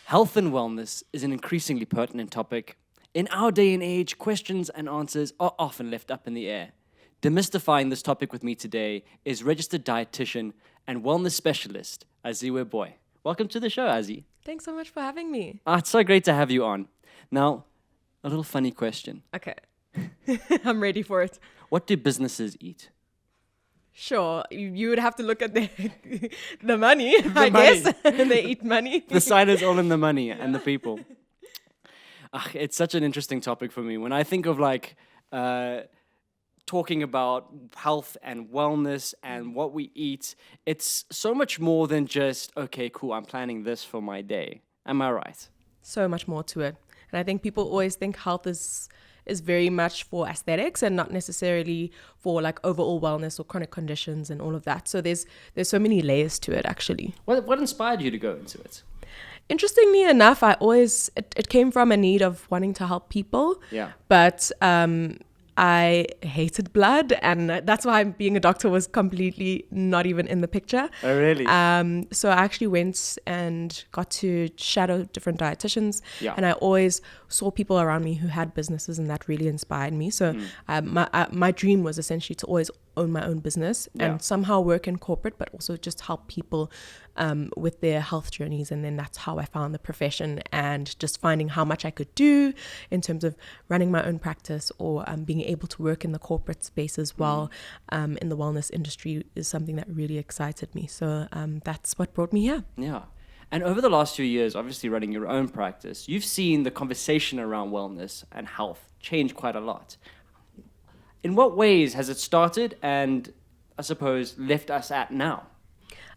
Health and wellness is an increasingly pertinent topic. In our day and age, questions and answers are often left up in the air. Demystifying this topic with me today is registered dietitian and wellness specialist, Aziwe Booi. Welcome to the show, Azi. Thanks so much for having me. It's so great to have you on. Now, a little funny question. Okay. I'm ready for it. What do businesses eat? Sure, you would have to look at the money, I money. guess. They eat money. The sign is all in the money and the people. It's such an interesting topic for me. When I think of talking about health and wellness and what we eat, it's so much more than just, okay, cool, I'm planning this for my day. Am I right? So much more to it. And I think people always think health is very much for aesthetics and not necessarily for like overall wellness or chronic conditions and all of that. So there's so many layers to it, actually. What inspired you to go into it? Interestingly enough, it came from a need of wanting to help people. Yeah. But I hated blood, and that's why being a doctor was completely not even in the picture. Oh, really? So I actually went and got to shadow different dietitians, Yeah. and I always saw people around me who had businesses, and that really inspired me. So my dream was essentially to always own my own business and somehow work in corporate, but also just help people with their health journeys. And then that's how I found the profession, and just finding how much I could do in terms of running my own practice or being able to work in the corporate space as well in the wellness industry is something that really excited me. So that's what brought me here. Yeah. And over the last few years, obviously running your own practice, you've seen the conversation around wellness and health change quite a lot. In what ways has it started and, I suppose, left us at now?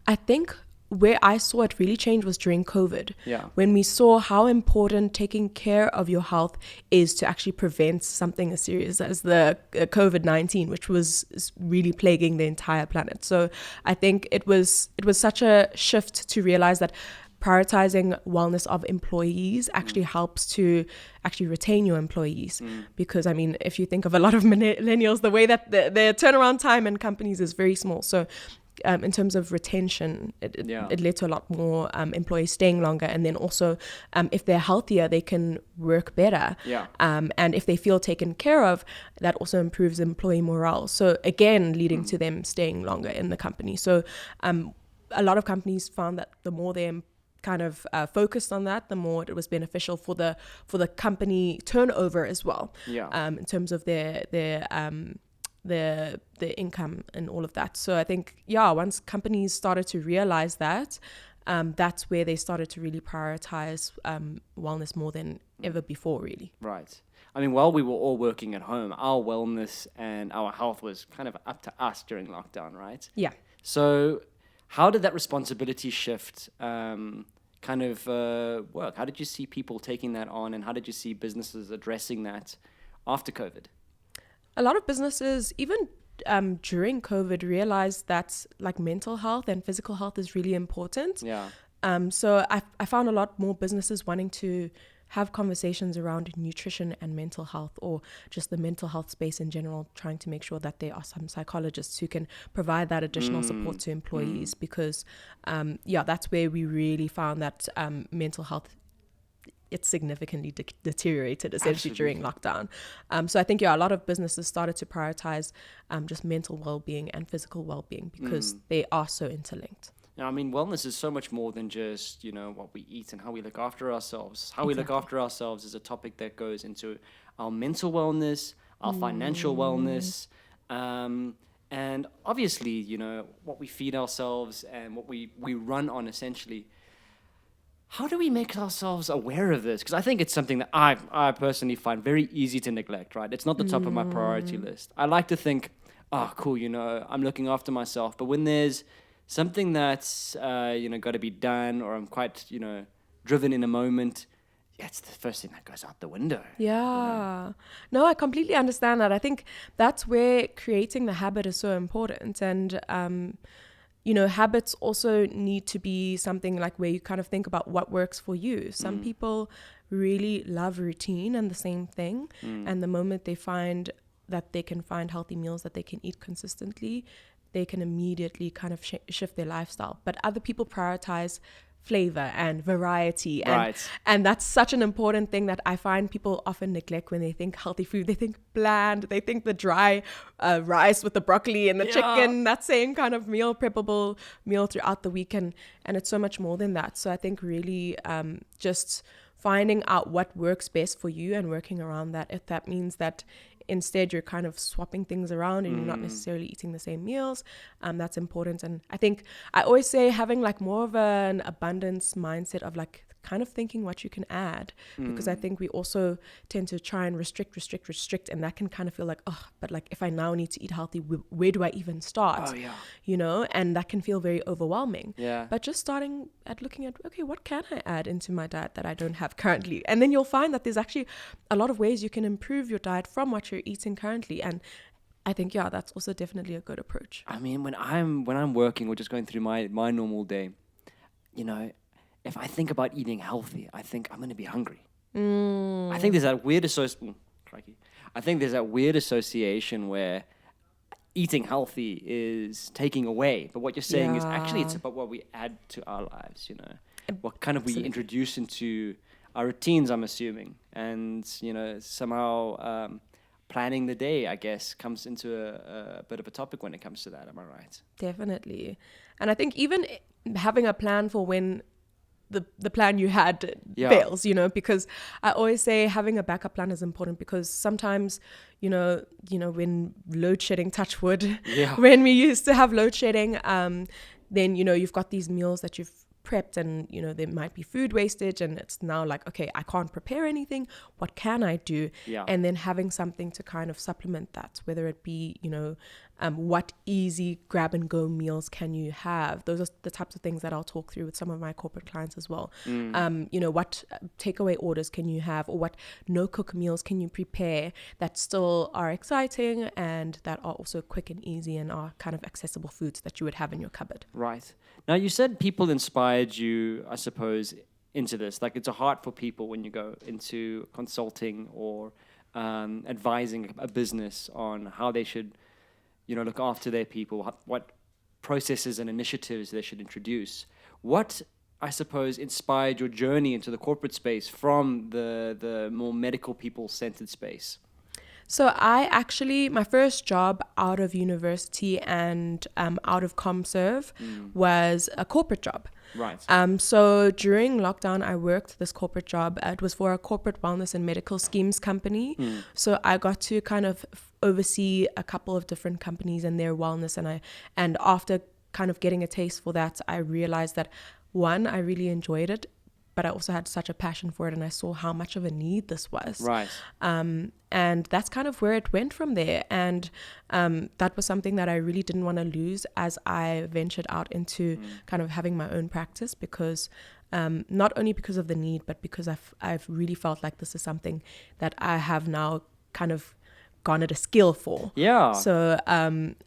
I think where I saw it really change was during COVID. Yeah. When we saw how important taking care of your health is to actually prevent something as serious as the COVID-19, which was really plaguing the entire planet. So I think it was such a shift to realize that prioritizing wellness of employees actually helps to actually retain your employees. Because, I mean, if you think of a lot of millennials, the way that their turnaround time in companies is very small. So in terms of retention, it led to a lot more employees staying longer. And then also, if they're healthier, they can work better. Yeah. And if they feel taken care of, that also improves employee morale. So again, leading to them staying longer in the company. So a lot of companies found that the more they kind of focused on that, the more it was beneficial for the company turnover as well. Yeah. In terms of their income and all of that. So I think, once companies started to realize that, that's where they started to really prioritize wellness more than ever before, really. Right. I mean, while we were all working at home, our wellness and our health was kind of up to us during lockdown, right? Yeah. So how did that responsibility shift work? How did you see people taking that on, and how did you see businesses addressing that after COVID? A lot of businesses, even during COVID, realized that like mental health and physical health is really important. Yeah. So I found a lot more businesses wanting to have conversations around nutrition and mental health, or just the mental health space in general, trying to make sure that there are some psychologists who can provide that additional support to employees, because that's where we really found that mental health, it significantly deteriorated essentially during lockdown. So I think, a lot of businesses started to prioritize just mental well-being and physical well-being, because they are so interlinked. Now, I mean, wellness is so much more than just, what we eat and how we look after ourselves. How we look after ourselves is a topic that goes into our mental wellness, our financial wellness, and obviously, what we feed ourselves and what we run on, essentially. How do we make ourselves aware of this? Because I think it's something that I personally find very easy to neglect, right? It's not the top of my priority list. I like to think, cool, I'm looking after myself. But when there's something that's, got to be done, or I'm quite, driven in a moment, it's the first thing that goes out the window. Yeah. No, I completely understand that. I think that's where creating the habit is so important. And, habits also need to be something like where you kind of think about what works for you. Some people really love routine and the same thing. And the moment they find that they can find healthy meals that they can eat consistently, they can immediately kind of shift their lifestyle. But other people prioritize flavor and variety, and Right. and that's such an important thing that I find people often neglect when they think healthy food. They think bland, they think the dry rice with the broccoli and the chicken, that same kind of meal, preppable meal throughout the week, and it's so much more than that. So I think really just finding out what works best for you and working around that. If that means that instead you're kind of swapping things around and you're not necessarily eating the same meals, that's important. And I think I always say having like more of an abundance mindset of like kind of thinking what you can add, because I think we also tend to try and restrict, and that can kind of feel like, oh, but like if I now need to eat healthy, where do I even start? Oh, yeah. You know, and that can feel very overwhelming. Yeah. But just starting at looking at, okay, what can I add into my diet that I don't have currently? And then you'll find that there's actually a lot of ways you can improve your diet from what you're eating currently. And I think, yeah, that's also definitely a good approach. I mean, when I'm working or just going through my normal day, you know, if I think about eating healthy, I think I'm going to be hungry. I think there's that weird association where eating healthy is taking away. But what you're saying is actually it's about what we add to our lives, you know, what kind of we introduce into our routines, I'm assuming. And, you know, somehow planning the day, I guess, comes into a bit of a topic when it comes to that. Am I right? Definitely. And I think even having a plan for when the plan you had fails, you know, because I always say having a backup plan is important, because sometimes, you know, when load shedding, touch wood, when we used to have load shedding, then, you know, you've got these meals that you've prepped and, you know, there might be food wastage, and it's now like, okay, I can't prepare anything. What can I do? Yeah. And then having something to kind of supplement that, whether it be, you know, what easy grab and go meals can you have? Those are the types of things that I'll talk through with some of my corporate clients as well. You know, what takeaway orders can you have, or what no cook meals can you prepare that still are exciting and that are also quick and easy and are kind of accessible foods that you would have in your cupboard. Right. Now, you said people inspired you, I suppose, into this. Like, it's a heart for people when you go into consulting or advising a business on how they should, you know, look after their people, what processes and initiatives they should introduce. What, I suppose, inspired your journey into the corporate space from the more medical people-centered space? So my first job out of university and out of ComServe was a corporate job. Right. So during lockdown, I worked this corporate job. It was for a corporate wellness and medical schemes company. So I got to kind of oversee a couple of different companies and their wellness. And after kind of getting a taste for that, I realized that, one, I really enjoyed it, but I also had such a passion for it, and I saw how much of a need this was. Right. And that's kind of where it went from there. And that was something that I really didn't want to lose as I ventured out into kind of having my own practice, because not only because of the need, but because I've really felt like this is something that I have now kind of garnered a skill for. Yeah. So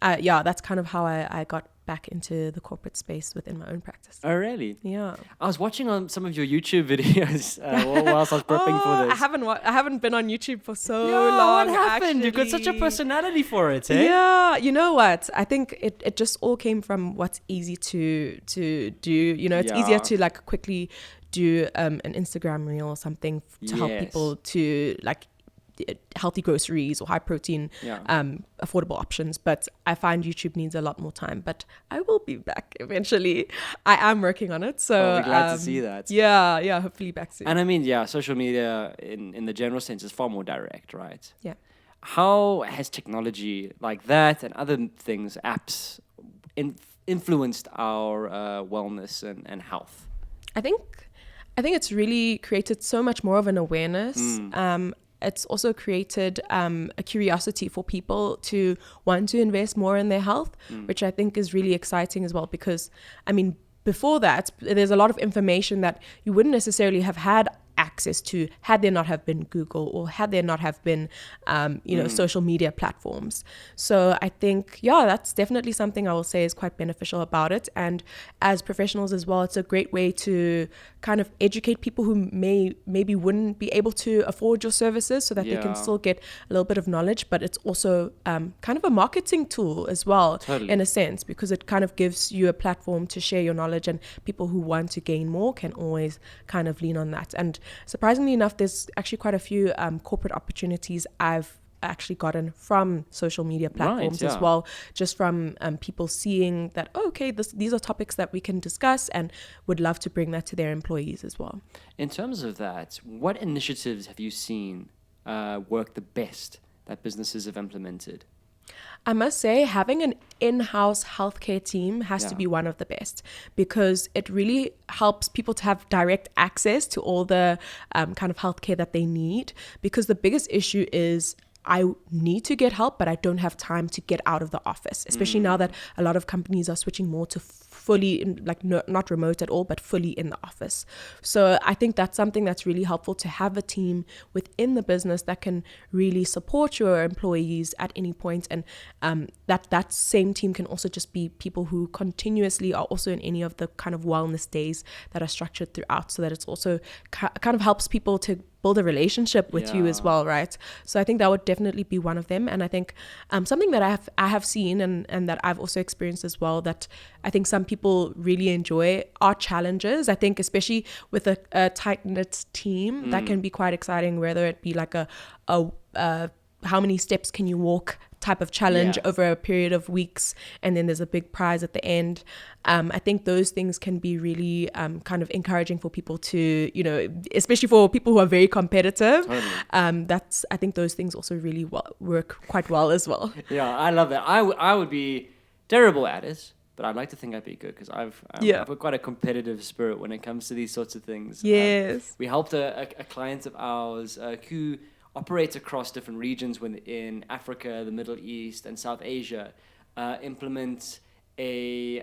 that's kind of how I got back into the corporate space within my own practice. Oh, really? Yeah. I was watching on some of your YouTube videos whilst I was prepping for this. I haven't been on YouTube for so Yeah, long. what happened? Actually. You've got such a personality for it, eh? Yeah, you know what? I think it just all came from what's easy to do. You know, it's easier to like quickly do an Instagram reel or something to help people to like healthy groceries or high protein affordable options, but I find YouTube needs a lot more time, but I will be back eventually. I am working on it, so we're glad to see that. Yeah, hopefully back soon. And I mean, social media in the general sense is far more direct, right? Yeah. How has technology like that and other things, apps, influenced our wellness and health? I think it's really created so much more of an awareness. It's also created a curiosity for people to want to invest more in their health, which I think is really exciting as well, because, I mean, before that, there's a lot of information that you wouldn't necessarily have had access access to had there not have been Google or had there not have been, social media platforms. So I think, that's definitely something I will say is quite beneficial about it. And as professionals as well, it's a great way to kind of educate people who maybe wouldn't be able to afford your services, so that they can still get a little bit of knowledge. But it's also kind of a marketing tool as well, in a sense, because it kind of gives you a platform to share your knowledge, and people who want to gain more can always kind of lean on that. And surprisingly enough, there's actually quite a few corporate opportunities I've actually gotten from social media platforms as well, just from people seeing that, these are topics that we can discuss, and would love to bring that to their employees as well. In terms of that, what initiatives have you seen work the best that businesses have implemented? I must say, having an in-house healthcare team has to be one of the best, because it really helps people to have direct access to all the kind of healthcare that they need. Because the biggest issue is, I need to get help, but I don't have time to get out of the office, especially now that a lot of companies are switching more to fully, not remote at all, but fully in the office. So I think that's something that's really helpful, to have a team within the business that can really support your employees at any point. And that same team can also just be people who continuously are also in any of the kind of wellness days that are structured throughout, so that it's also kind of helps people to build a relationship with you as well, right? So I think that would definitely be one of them. And I think something that I have seen and that I've also experienced as well, that I think some people really enjoy, are challenges. I think especially with a tight-knit team, that can be quite exciting, whether it be like a how many steps can you walk type of challenge over a period of weeks, and then there's a big prize at the end. I think those things can be really kind of encouraging for people to, especially for people who are very competitive. I think those things also really work quite well as well. Yeah, I love that. I would be terrible at it, but I'd like to think I'd be good, because I've got quite a competitive spirit when it comes to these sorts of things. Yes. We helped a client of ours who operates across different regions in Africa, the Middle East, and South Asia, implement a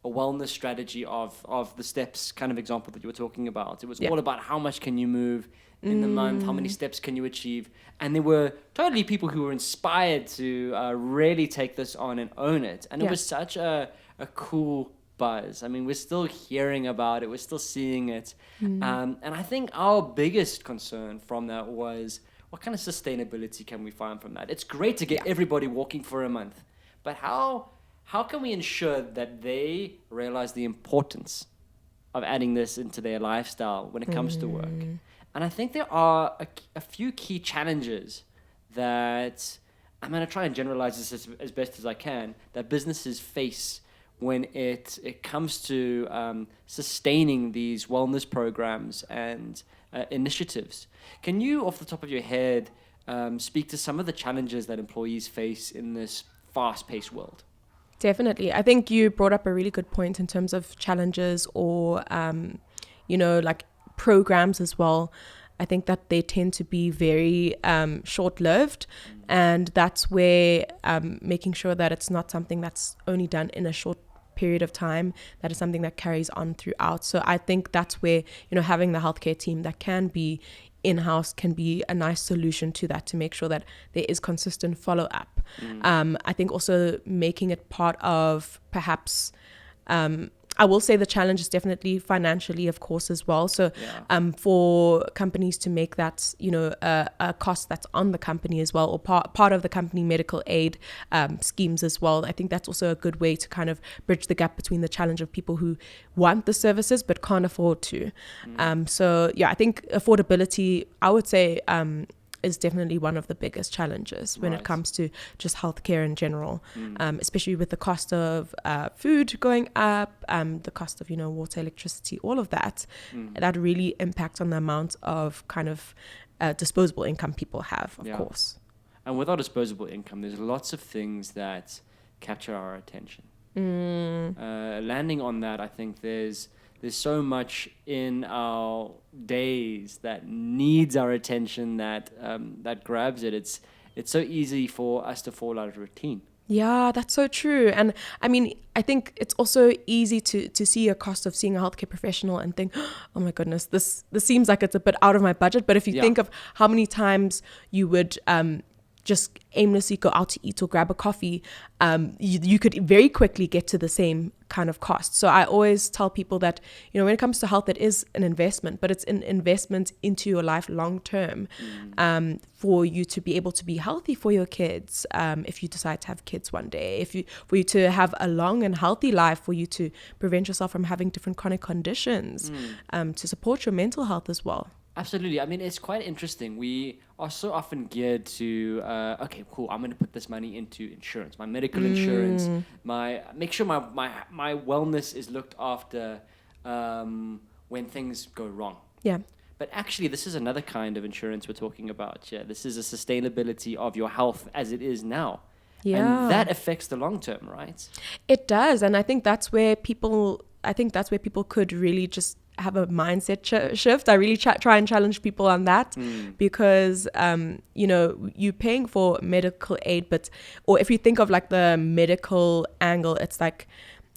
wellness strategy of the steps kind of example that you were talking about. It was all about how much can you move in the month, how many steps can you achieve, and there were totally people who were inspired to really take this on and own it. And it was such a cool buzz. I mean, we're still hearing about it, we're still seeing it. And I think our biggest concern from that was, what kind of sustainability can we find from that? It's great to get everybody walking for a month, but how can we ensure that they realize the importance of adding this into their lifestyle when it comes to work? And I think there are a few key challenges that, I'm going to try and generalize this as best as I can, that businesses face when it comes to sustaining these wellness programs and initiatives. Can you, off the top of your head, speak to some of the challenges that employees face in this fast-paced world? Definitely. I think you brought up a really good point in terms of challenges or, like programs as well. I think that they tend to be very short-lived, and that's where making sure that it's not something that's only done in a short period of time, that is something that carries on throughout. So I think that's where, having the healthcare team that can be in-house can be a nice solution to that, to make sure that there is consistent follow-up. I think also making it part of perhaps I will say the challenge is definitely financially, of course, as well. So for companies to make that, a cost that's on the company as well, or part of the company medical aid schemes as well. I think that's also a good way to kind of bridge the gap between the challenge of people who want the services but can't afford to. I think affordability, I would say, is definitely one of the biggest challenges when it comes to just healthcare in general, especially with the cost of food going up, the cost of, water, electricity, all of that, that really impacts on the amount of kind of disposable income people have, of course. And with our disposable income, there's lots of things that capture our attention. Landing on that, I think there's so much in our days that needs our attention, that grabs it. It's so easy for us to fall out of routine. Yeah, that's so true. And I mean, I think it's also easy to see a cost of seeing a healthcare professional and think, oh my goodness, this seems like it's a bit out of my budget. But if you think of how many times you would just aimlessly go out to eat or grab a coffee, you could very quickly get to the same kind of cost. So I always tell people that, you know, when it comes to health, it is an investment, but it's an investment into your life long term, for you to be able to be healthy for your kids, if you decide to have kids one day, for you to have a long and healthy life, for you to prevent yourself from having different chronic conditions, to support your mental health as well. Absolutely. I mean, it's quite interesting. We are so often geared to, okay, cool, I'm going to put this money into insurance, my medical insurance, make sure my wellness is looked after when things go wrong. Yeah. But actually, this is another kind of insurance we're talking about. Yeah, this is a sustainability of your health as it is now. Yeah. And that affects the long term, right? It does. And I think that's where people could really just have a mindset shift. I really try and challenge people on that, because you know, you're paying for medical aid, or if you think of like the medical angle, it's like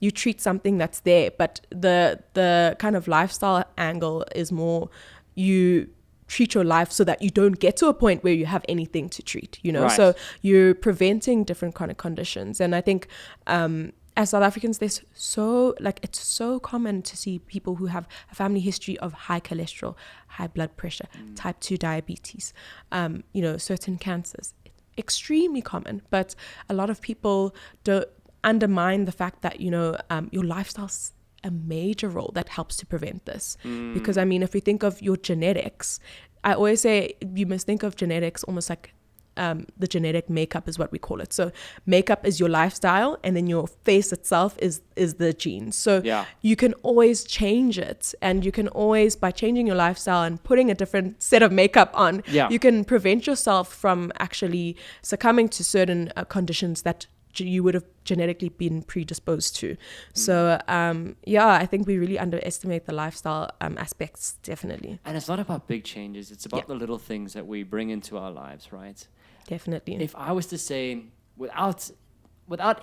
you treat something that's there, but the kind of lifestyle angle is more you treat your life so that you don't get to a point where you have anything to treat, you know. Right. So you're preventing different chronic conditions. And I think as South Africans, it's so common to see people who have a family history of high cholesterol, high blood pressure, type 2 diabetes, you know, certain cancers. Extremely common, but a lot of people don't undermine the fact that, you know, your lifestyle's a major role that helps to prevent this. Because I mean, if we think of your genetics, I always say you must think of genetics almost like the genetic makeup is what we call it. So makeup is your lifestyle, and then your face itself is the genes. So you can always change it, and you can always, by changing your lifestyle and putting a different set of makeup on, you can prevent yourself from actually succumbing to certain conditions that you would have genetically been predisposed to. So I think we really underestimate the lifestyle aspects, definitely. And it's not about big changes, it's about the little things that we bring into our lives, right? Definitely. If I was to say, without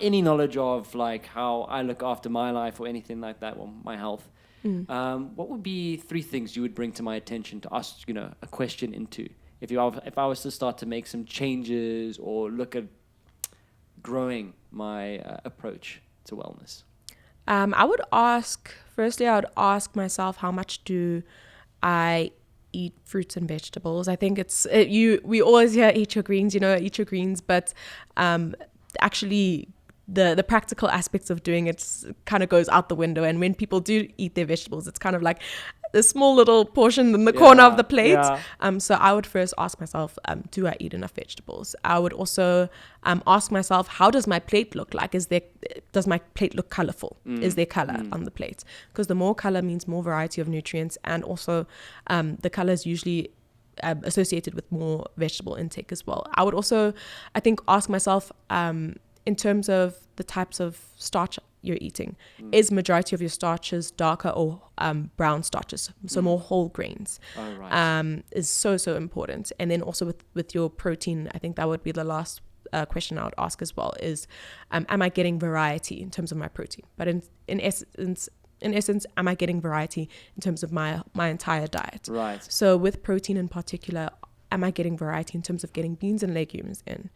any knowledge of like how I look after my life or anything like that, or my health, what would be 3 things you would bring to my attention to ask, you know, a question into? If I was to start to make some changes or look at growing my approach to wellness? I would ask myself, how much do I eat fruits and vegetables? I think we always hear eat your greens, but actually the practical aspects of doing it kind of goes out the window. And when people do eat their vegetables, it's kind of like a small little portion in the corner of the plate. So I would first ask myself, do I eat enough vegetables? I would also ask myself, how does my plate look like? Does my plate look colorful? Is there color on the plate? Because the more color means more variety of nutrients, and also the color is usually associated with more vegetable intake as well. I would also, I think, ask myself, in terms of the types of starch you're eating, is majority of your starches darker or brown starches, so more whole grains? Is so important. And then also with your protein, I think that would be the last question I would ask as well, is am I getting variety in terms of my protein? But in essence, am I getting variety in terms of my entire diet? Right. So with protein in particular, am I getting variety in terms of getting beans and legumes in?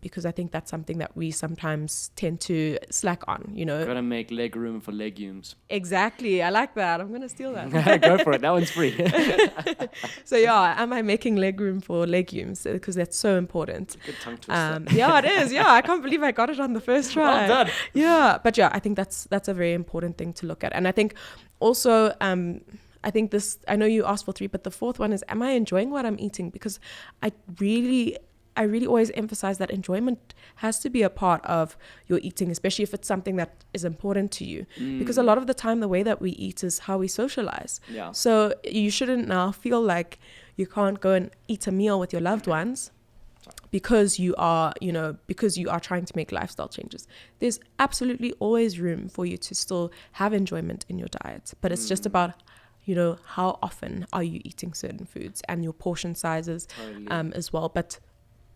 Because I think that's something that we sometimes tend to slack on, you know. Gotta make leg room for legumes. Exactly. I like that. I'm gonna steal that. Go for it. That one's free. So am I making leg room for legumes? Because that's so important. Good tongue twister. It is. I can't believe I got it on the first try. Well done. But I think that's a very important thing to look at. And I think also, I think I know you asked for 3, but the 4th one is, am I enjoying what I'm eating? Because I really always emphasize that enjoyment has to be a part of your eating, especially if it's something that is important to you. Because a lot of the time, the way that we eat is how we socialize. So you shouldn't now feel like you can't go and eat a meal with your loved ones because you are trying to make lifestyle changes. There's absolutely always room for you to still have enjoyment in your diet, but it's just about, you know, how often are you eating certain foods and your portion sizes as well. But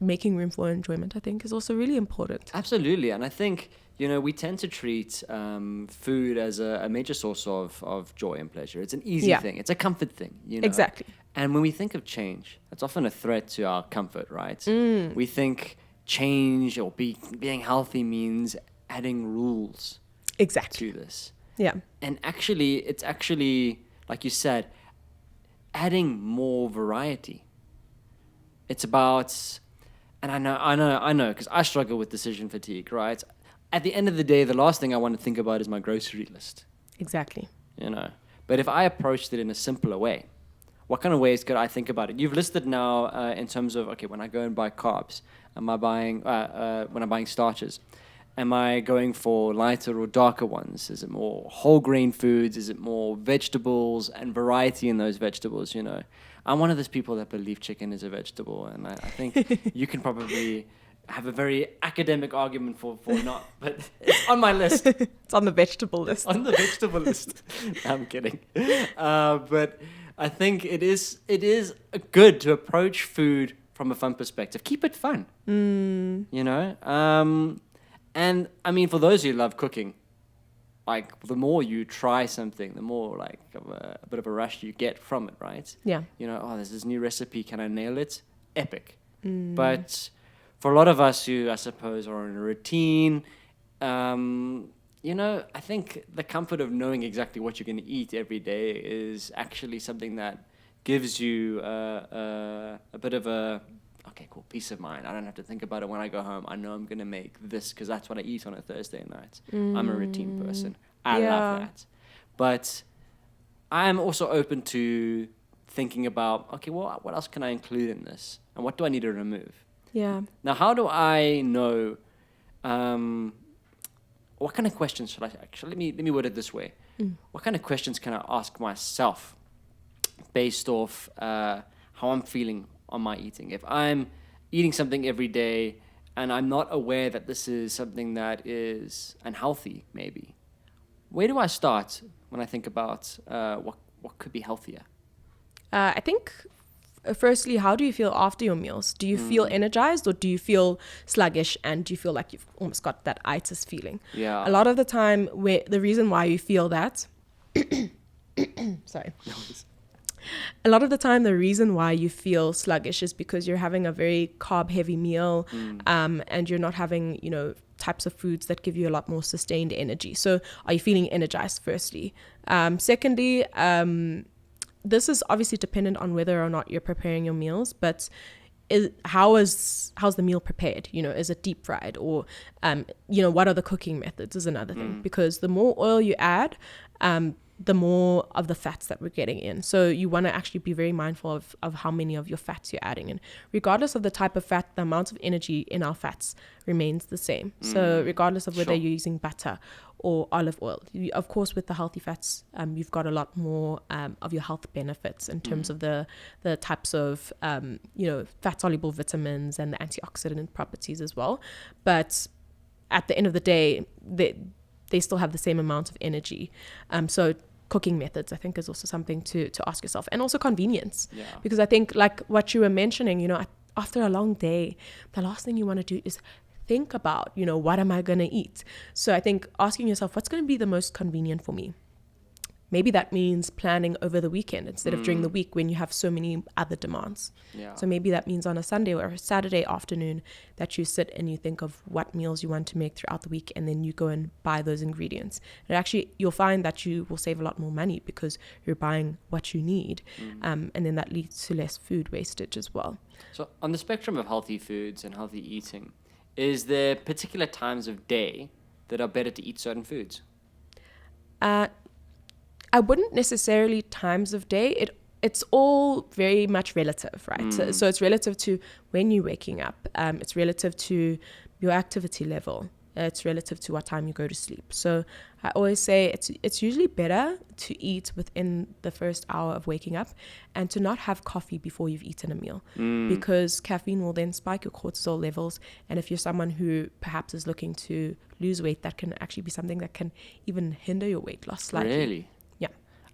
making room for enjoyment, I think, is also really important. Absolutely. And I think, we tend to treat food as a major source of joy and pleasure. It's an easy thing. It's a comfort thing, Exactly. And when we think of change, that's often a threat to our comfort, right? We think change or being healthy means adding rules Exactly. to this. Yeah. And it's actually, like you said, adding more variety. It's about, and I know, because I struggle with decision fatigue, right? At the end of the day, the last thing I want to think about is my grocery list. Exactly. But if I approached it in a simpler way, what kind of ways could I think about it? You've listed now in terms of, okay, when I go and buy carbs, am I buying, when I'm buying starches, am I going for lighter or darker ones? Is it more whole grain foods? Is it more vegetables and variety in those vegetables, I'm one of those people that believe chicken is a vegetable, and I think you can probably have a very academic argument for not, but it's on my list. It's on the vegetable list. On the vegetable list. I'm kidding. But I think it is good to approach food from a fun perspective. Keep it fun. And I mean, for those who love cooking, like the more you try something, the more like a bit of a rush you get from it, right? Yeah. There's this new recipe. Can I nail it? Epic. But for a lot of us who, I suppose, are in a routine, I think the comfort of knowing exactly what you're going to eat every day is actually something that gives you a bit of a, okay, cool, peace of mind. I don't have to think about it when I go home. I know I'm going to make this because that's what I eat on a Thursday night. I'm a routine person. I love that. But I'm also open to thinking about, okay, well, what else can I include in this? And what do I need to remove? Yeah. Now, how do I know, what kind of questions should I, actually, let me word it this way. What kind of questions can I ask myself based off how I'm feeling on my eating? If I'm eating something every day and I'm not aware that this is something that is unhealthy, maybe, where do I start when I think about what could be healthier? I think, firstly, how do you feel after your meals? Do you feel energized, or do you feel sluggish, and do you feel like you've almost got that itis feeling? Yeah. A lot of the time, the reason why you feel that... Sorry. A lot of the time, the reason why you feel sluggish is because you're having a very carb-heavy meal, and you're not having, types of foods that give you a lot more sustained energy. So are you feeling energized, firstly? Secondly, this is obviously dependent on whether or not you're preparing your meals, but how's the meal prepared? Is it deep fried, or what are the cooking methods is another thing, because the more oil you add, the more of the fats that we're getting in. So you want to actually be very mindful of how many of your fats you're adding in. Regardless of the type of fat, the amount of energy in our fats remains the same. So regardless of whether you're using butter or olive oil, of course, with the healthy fats, you've got a lot more of your health benefits in terms of the types of, fat-soluble vitamins and the antioxidant properties as well. But at the end of the day, they still have the same amount of energy. So cooking methods, I think, is also something to ask yourself. And also convenience. Yeah. Because I think, like what you were mentioning, after a long day, the last thing you want to do is think about, what am I going to eat? So I think asking yourself, what's going to be the most convenient for me? Maybe that means planning over the weekend instead of during the week when you have so many other demands. Yeah. So maybe that means on a Sunday or a Saturday afternoon that you sit and you think of what meals you want to make throughout the week, and then you go and buy those ingredients. And actually, you'll find that you will save a lot more money because you're buying what you need. And then that leads to less food wastage as well. So on the spectrum of healthy foods and healthy eating, is there particular times of day that are better to eat certain foods? I wouldn't necessarily times of day. It's all very much relative, right? So it's relative to when you're waking up. It's relative to your activity level. It's relative to what time you go to sleep. So I always say it's usually better to eat within the first hour of waking up and to not have coffee before you've eaten a meal, because caffeine will then spike your cortisol levels. And if you're someone who perhaps is looking to lose weight, that can actually be something that can even hinder your weight loss slightly. Really? Yeah.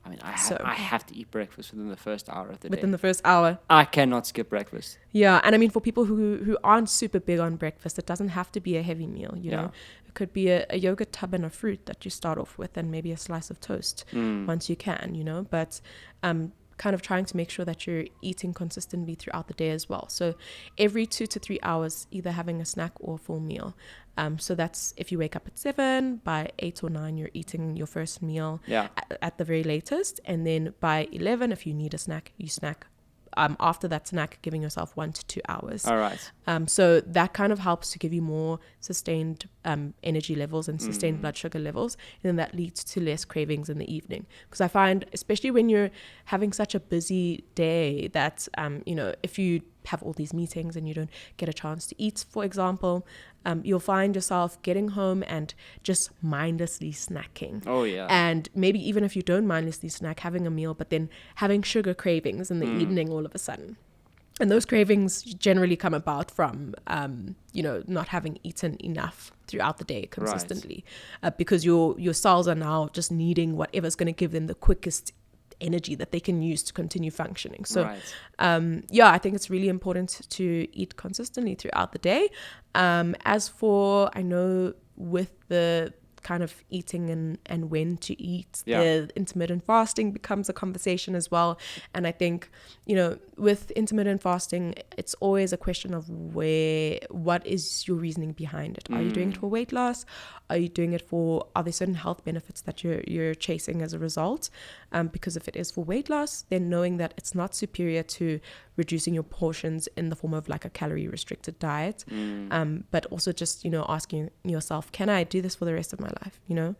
I mean, So- I have to eat breakfast within the first hour of the day. within the first hour. I cannot skip breakfast. Yeah, and I mean, for people who aren't super big on breakfast, it doesn't have to be a heavy meal, you know. It could be a yogurt tub and a fruit that you start off with, and maybe a slice of toast once you can, you know. But kind of trying to make sure that you're eating consistently throughout the day as well. So every 2 to 3 hours, either having a snack or a full meal. So that's if you wake up at 7, by 8 or 9, you're eating your first meal at the very latest. And then by 11, if you need a snack, you snack. After that snack, giving yourself 1 to 2 hours. All right. So that kind of helps to give you more sustained energy levels and sustained blood sugar levels. And then that leads to less cravings in the evening. Because I find, especially when you're having such a busy day, that, you know, if you have all these meetings and you don't get a chance to eat, for example, you'll find yourself getting home and just mindlessly snacking. Oh, yeah. And maybe even if you don't mindlessly snack, having a meal, but then having sugar cravings in the evening all of a sudden. And those cravings generally come about from, you know, not having eaten enough throughout the day consistently. Because your cells are now just needing whatever's going to give them the quickest energy that they can use to continue functioning. So I think it's really important to eat consistently throughout the day. As for, I know with the kind of eating and when to eat, the intermittent fasting becomes a conversation as well. And I think, you know, with intermittent fasting, it's always a question of what is your reasoning behind it? Are you doing it for weight loss? Are there certain health benefits that you're chasing as a result? Because if it is for weight loss, then knowing that it's not superior to reducing your portions in the form of like a calorie restricted diet, but also just, you know, asking yourself, can I do this for the rest of my life? You know,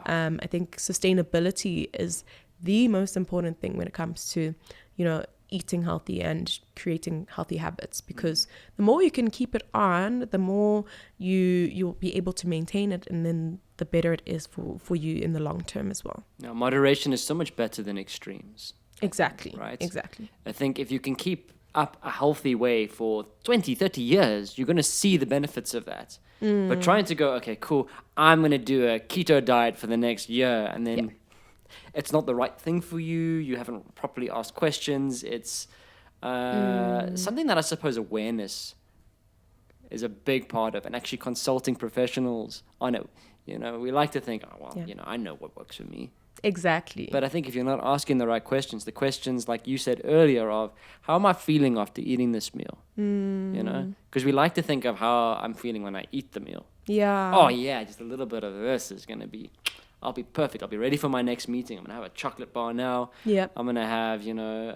I think sustainability is the most important thing when it comes to, you know, eating healthy and creating healthy habits, because the more you can keep it on, the more you'll be able to maintain it, and then the better it is for you in the long term as well. Now, moderation is so much better than extremes. Exactly. Right? Exactly. I think if you can keep up a healthy way for 20, 30 years, you're going to see the benefits of that. But trying to go, okay, cool, I'm going to do a keto diet for the next year, and then it's not the right thing for you. You haven't properly asked questions. It's something that I suppose awareness is a big part of, and actually consulting professionals on it. You know, we like to think, oh, well, you know, I know what works for me. Exactly. But I think if you're not asking the right questions, the questions like you said earlier of, how am I feeling after eating this meal? You know, because we like to think of how I'm feeling when I eat the meal. Yeah. Oh, yeah, just a little bit of this is going to be... I'll be perfect. I'll be ready for my next meeting. I'm going to have a chocolate bar now. Yep. I'm going to have, you know,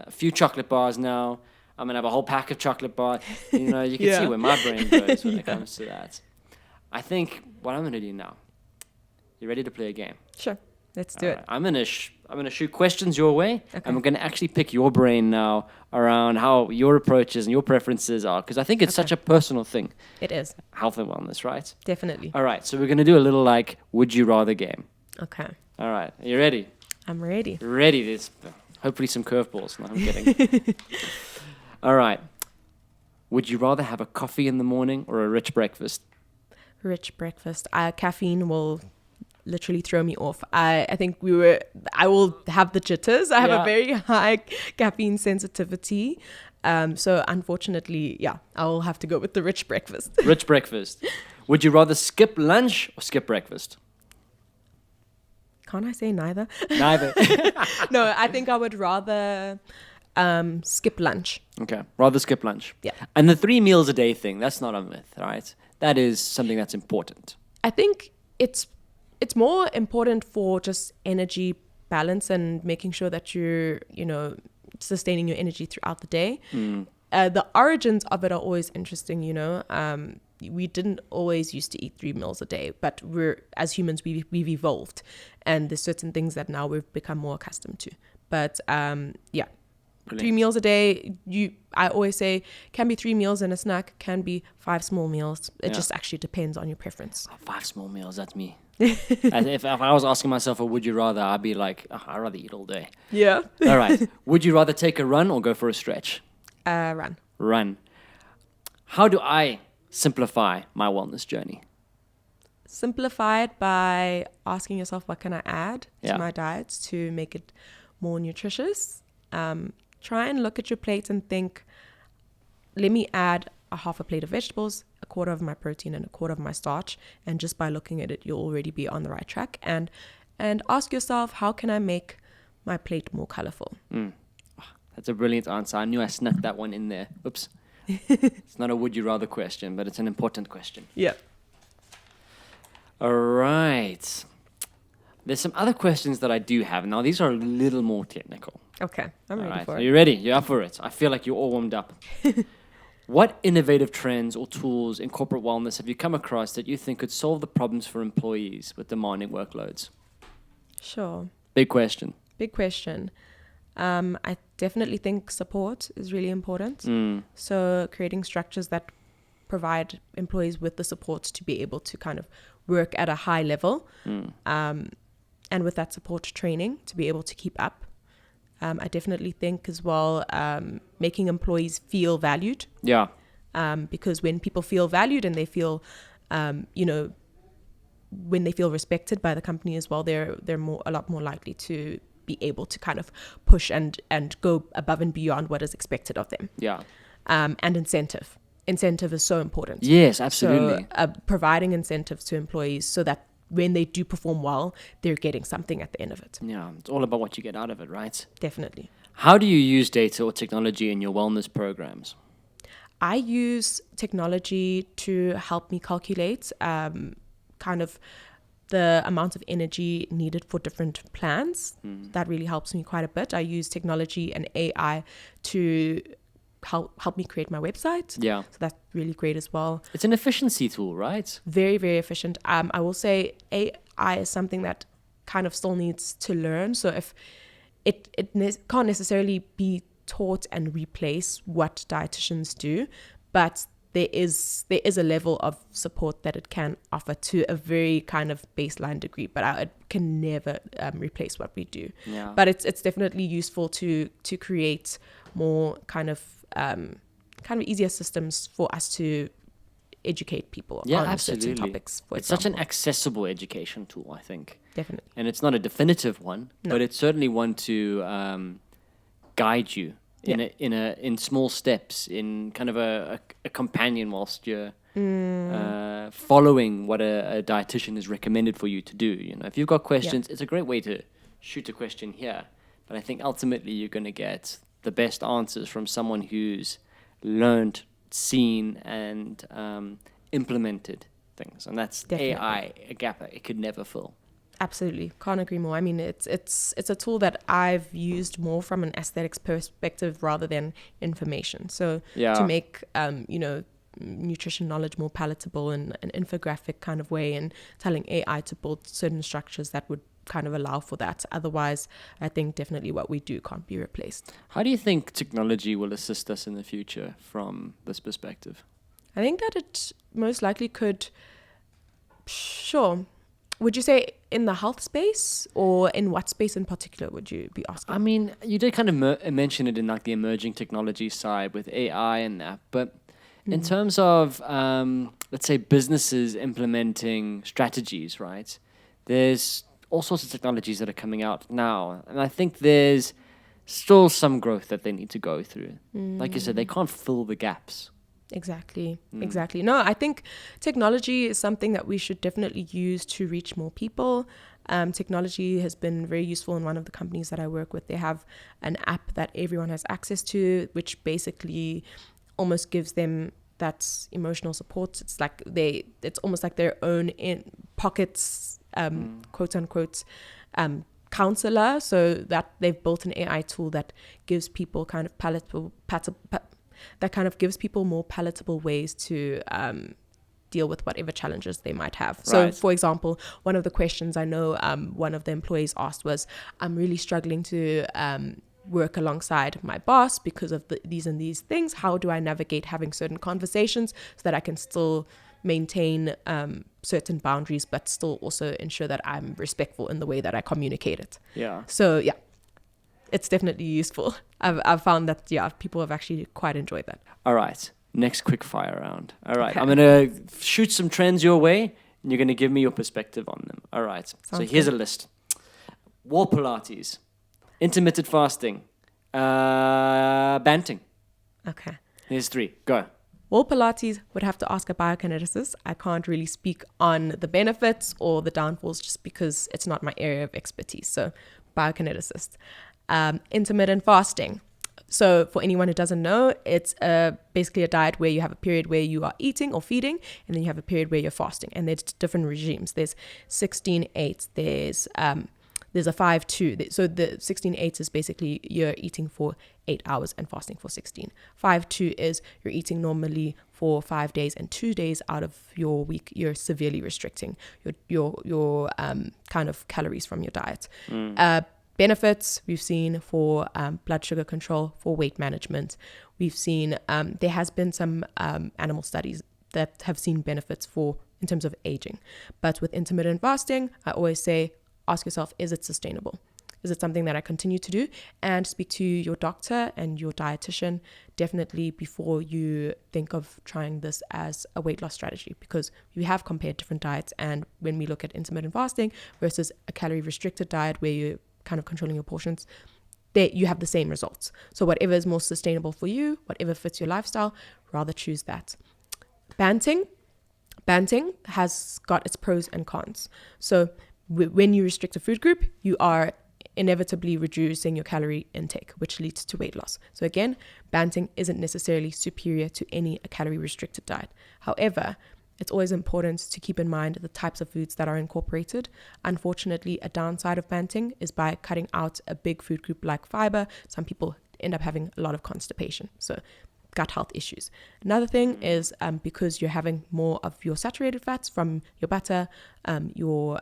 a few chocolate bars now. I'm going to have a whole pack of chocolate bars. You know, you can see where my brain goes when it comes to that. I think what I'm going to do now, you ready to play a game? Sure. Let's do it. Right. I'm gonna shoot questions your way, Okay. and we're gonna actually pick your brain now around how your approaches and your preferences are, because I think it's such a personal thing. It is. Health and wellness, right? Definitely. All right, so we're gonna do a little like would you rather game. Okay. All right, are you ready? I'm ready. Ready. There's hopefully some curveballs. No, I'm kidding. All right. Would you rather have a coffee in the morning or a rich breakfast? Rich breakfast. Caffeine will literally throw me off. I think I will have the jitters. I have a very high caffeine sensitivity. So unfortunately, I will have to go with the rich breakfast. Rich breakfast. Would you rather skip lunch or skip breakfast? Can't I say neither? Neither. No, I think I would rather skip lunch. Okay, rather skip lunch. Yeah. And the 3 meals a day thing, that's not a myth, right? That is something that's important. I think it's more important for just energy balance and making sure that you're, you know, sustaining your energy throughout the day. The origins of it are always interesting, you know. We didn't always used to eat 3 meals a day, but as humans, we've evolved, and there's certain things that now we've become more accustomed to. But Brilliant. 3 meals a day, I always say, can be 3 meals and a snack, can be 5 small meals. It just actually depends on your preference. 5 small meals, that's me. if I was asking myself a would you rather, I'd be like, I'd rather eat all day. Yeah. All right. Would you rather take a run or go for a stretch? Run. Run. How do I simplify my wellness journey? Simplify it by asking yourself, what can I add Yeah. to my diet to make it more nutritious? Try and look at your plate and think, let me add a half a plate of vegetables, a quarter of my protein, and a quarter of my starch. And just by looking at it, you'll already be on the right track. And ask yourself, how can I make my plate more colorful? That's a brilliant answer. I knew I snuck that one in there. Oops. It's not a would you rather question, but it's an important question. Yeah. All right. There's some other questions that I do have. Now, these are a little more technical. Okay, I'm All ready right. for Are it. you ready? You're up for it. I feel like you're all warmed up. What innovative trends or tools in corporate wellness have you come across that you think could solve the problems for employees with demanding workloads? Sure. Big question. Big question. I definitely think support is really important. So creating structures that provide employees with the support to be able to kind of work at a high level. And with that support, training to be able to keep up. I definitely think as well, making employees feel valued. Yeah. Because when people feel valued and they feel, when they feel respected by the company as well, they're a lot more likely to be able to kind of push and go above and beyond what is expected of them. Yeah. And incentive is so important. Yes, absolutely. So providing incentives to employees so that when they do perform well, they're getting something at the end of it. Yeah, it's all about what you get out of it, right? Definitely. How do you use data or technology in your wellness programs? I use technology to help me calculate kind of the amount of energy needed for different plans. That really helps me quite a bit. I use technology and AI to help me create my website. Yeah. So that's really great as well. It's an efficiency tool, right? Very, very efficient. I will say AI is something that kind of still needs to learn. So if it can't necessarily be taught and replace what dietitians do, but there is a level of support that it can offer to a very kind of baseline degree, but it can never replace what we do. Yeah. But it's definitely useful to create more kind of easier systems for us to educate people on certain topics. For it's such an example. accessible education tool, I think. Definitely. And it's not a definitive one, No. but it's certainly one to guide you in small steps, in kind of a companion whilst you're following what a dietitian is recommended for you to do. You know, if you've got questions, it's a great way to shoot a question here. But I think ultimately you're going to get the best answers from someone who's learned, seen, and implemented things. And that's Definitely. AI, a gap that it could never fill. Absolutely. Can't agree more. I mean, it's a tool that I've used more from an aesthetics perspective rather than information. So to make, nutrition knowledge more palatable in an infographic kind of way, and telling AI to build certain structures that would kind of allow for that. Otherwise, I think definitely what we do can't be replaced. How do you think technology will assist us in the future from this perspective? I think that it most likely could. Sure. Would you say in the health space, or in what space in particular would you be asking? I mean, you did kind of mention it in like the emerging technology side with AI and that, but in terms of, let's say, businesses implementing strategies, right? There's all sorts of technologies that are coming out now, and I think there's still some growth that they need to go through. Like you said, they can't fill the gaps. Exactly. No, I think technology is something that we should definitely use to reach more people. Technology has been very useful in one of the companies that I work with. They have an app that everyone has access to, which basically almost gives them that emotional support. It's almost like their own in pockets, quote unquote, counselor. So that they've built an AI tool that gives people kind of that kind of gives people more palatable ways to deal with whatever challenges they might have. So, for example, one of the questions I know one of the employees asked was, I'm really struggling to work alongside my boss because of these and these things. How do I navigate having certain conversations so that I can still maintain certain boundaries, but still also ensure that I'm respectful in the way that I communicate it? Yeah. So, yeah. It's definitely useful. I've found that, people have actually quite enjoyed that. All right. Next quick fire round. All right. Okay. I'm going to shoot some trends your way. You're going to give me your perspective on them. All right. So Sounds here's good. a list. Wall Pilates, intermittent fasting, banting. Okay. Here's 3. Go. Wall Pilates would have to ask a biokineticist. I can't really speak on the benefits or the downfalls just because it's not my area of expertise. So biokineticist. Intermittent fasting. So for anyone who doesn't know, it's basically a diet where you have a period where you are eating or feeding, and then you have a period where you're fasting. And there's different regimes. There's 16-8. There's a 5-2. So the 16-8 is basically you're eating for 8 hours and fasting for 16. 5-2 is you're eating normally for 5 days, and 2 days out of your week you're severely restricting your kind of calories from your diet. Benefits we've seen for blood sugar control, for weight management. We've seen there has been some animal studies that have seen benefits in terms of aging. But with intermittent fasting, I always say, ask yourself, is it sustainable? Is it something that I continue to do? And speak to your doctor and your dietitian definitely before you think of trying this as a weight loss strategy, because we have compared different diets. And when we look at intermittent fasting versus a calorie restricted diet where you're kind of controlling your portions, you have the same results. So whatever is more sustainable for you, whatever fits your lifestyle, rather choose that. Banting has got its pros and cons. So when you restrict a food group, you are inevitably reducing your calorie intake, which leads to weight loss. So again, banting isn't necessarily superior to any calorie restricted diet. However, it's always important to keep in mind the types of foods that are incorporated. Unfortunately, a downside of banting is by cutting out a big food group like fiber, some people end up having a lot of constipation. So gut health issues. Another thing is because you're having more of your saturated fats from your butter, your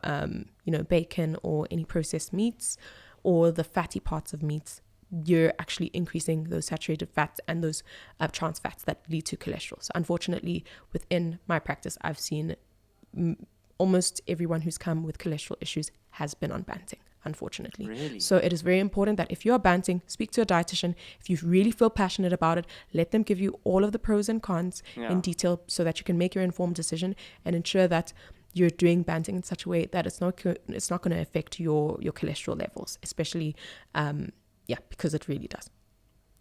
bacon or any processed meats, or the fatty parts of meats, you're actually increasing those saturated fats and those trans fats that lead to cholesterol. So unfortunately, within my practice, I've seen almost everyone who's come with cholesterol issues has been on banting, unfortunately. Really? So it is very important that if you're banting, speak to a dietitian. If you really feel passionate about it, let them give you all of the pros and cons in detail so that you can make your informed decision and ensure that you're doing banting in such a way that it's not going to affect your cholesterol levels, especially because it really does.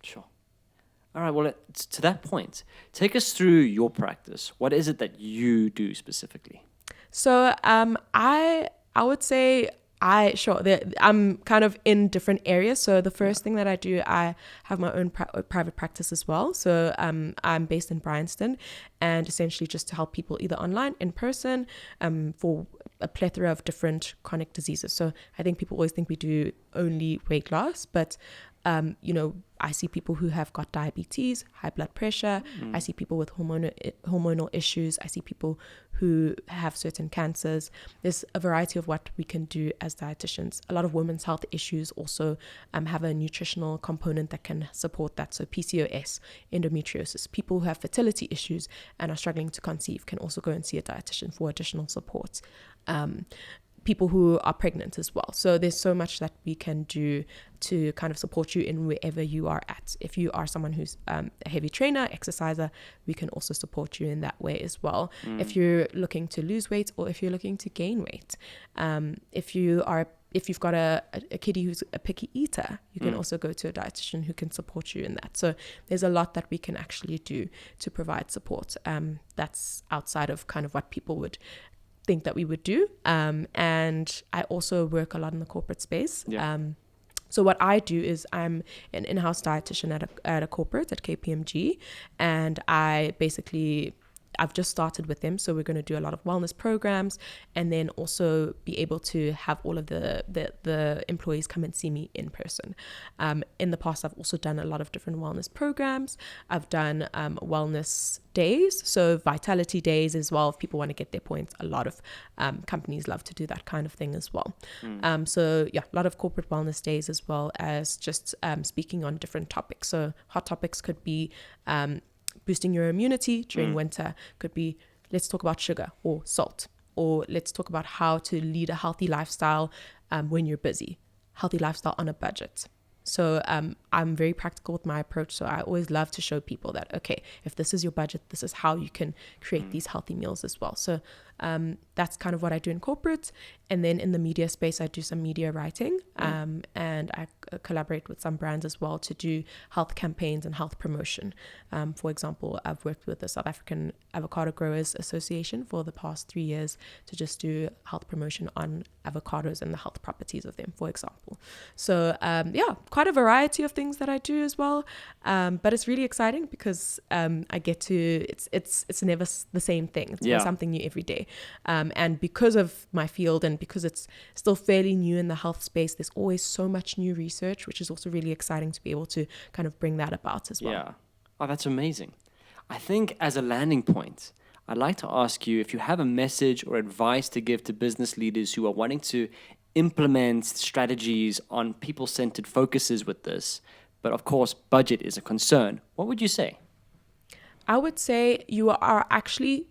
Sure. All right, well, to that point, take us through your practice. What is it that you do specifically? So I would say I'm kind of in different areas. So the first thing that I do, I have my own private practice as well. So I'm based in Bryanston, and essentially just to help people either online, in person, for a plethora of different chronic diseases. So I think people always think we do only weight loss, but I see people who have got diabetes, high blood pressure. I see people with hormonal issues. I see people who have certain cancers. There's a variety of what we can do as dietitians. A lot of women's health issues also have a nutritional component that can support that. So PCOS, endometriosis, people who have fertility issues and are struggling to conceive can also go and see a dietitian for additional support. People who are pregnant as well. So there's so much that we can do to kind of support you in wherever you are at. If you are someone who's a heavy trainer, exerciser, we can also support you in that way as well. If you're looking to lose weight or if you're looking to gain weight, if you've got a kiddie who's a picky eater, you can also go to a dietitian who can support you in that. So there's a lot that we can actually do to provide support. That's outside of kind of what people would think that we would do. And I also work a lot in the corporate space. So what I do is I'm an in-house dietitian at a corporate at KPMG, and I've just started with them, so we're going to do a lot of wellness programs, and then also be able to have all of the employees come and see me in person. In the past, I've also done a lot of different wellness programs. I've done wellness days, so vitality days as well. If people want to get their points, a lot of companies love to do that kind of thing as well. A lot of corporate wellness days, as well as just speaking on different topics. So hot topics could be boosting your immunity during winter, could be let's talk about sugar or salt, or let's talk about how to lead a healthy lifestyle when you're busy, healthy lifestyle on a budget. So I'm very practical with my approach. So I always love to show people that, okay, if this is your budget, this is how you can create these healthy meals as well. So That's kind of what I do in corporate. And then in the media space, I do some media writing, and I collaborate with some brands as well to do health campaigns and health promotion. For example, I've worked with the South African Avocado Growers Association for the past 3 years to just do health promotion on avocados and the health properties of them, for example. So quite a variety of things that I do as well. But it's really exciting because I get to, it's never the same thing. It's always something new every day. And because of my field and because it's still fairly new in the health space, there's always so much new research, which is also really exciting to be able to kind of bring that about as well. Yeah. Oh, that's amazing. I think as a landing point, I'd like to ask you if you have a message or advice to give to business leaders who are wanting to implement strategies on people-centered focuses with this, but of course, budget is a concern. What would you say? I would say you are actually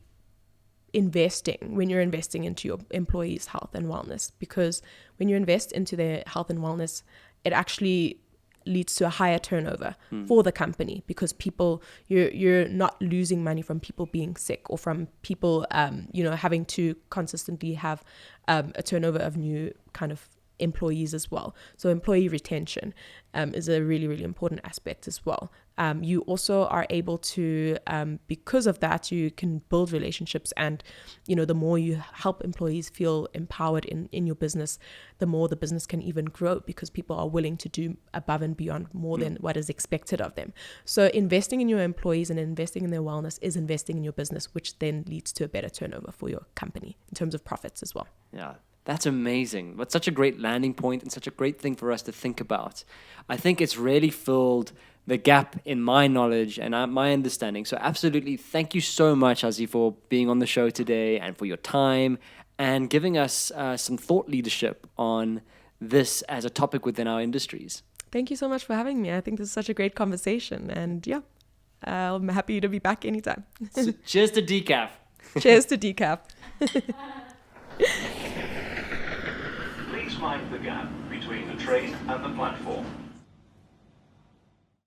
investing when you're investing into your employees' health and wellness, because when you invest into their health and wellness, it actually leads to a higher turnover for the company, because people, you're not losing money from people being sick or from people having to consistently have a turnover of new kind of employees as well. So employee retention is a really, really important aspect as well. You also are able to, because of that, you can build relationships, and the more you help employees feel empowered in your business, the more the business can even grow, because people are willing to do above and beyond more than what is expected of them. So investing in your employees and investing in their wellness is investing in your business, which then leads to a better turnover for your company in terms of profits as well. Yeah. That's amazing. That's such a great landing point and such a great thing for us to think about. I think it's really filled the gap in my knowledge and my understanding. So absolutely, thank you so much, Aziwe, for being on the show today and for your time and giving us some thought leadership on this as a topic within our industries. Thank you so much for having me. I think this is such a great conversation, and I'm happy to be back anytime. So cheers to decaf. Cheers to decaf. Please mind the gap between the train and the platform.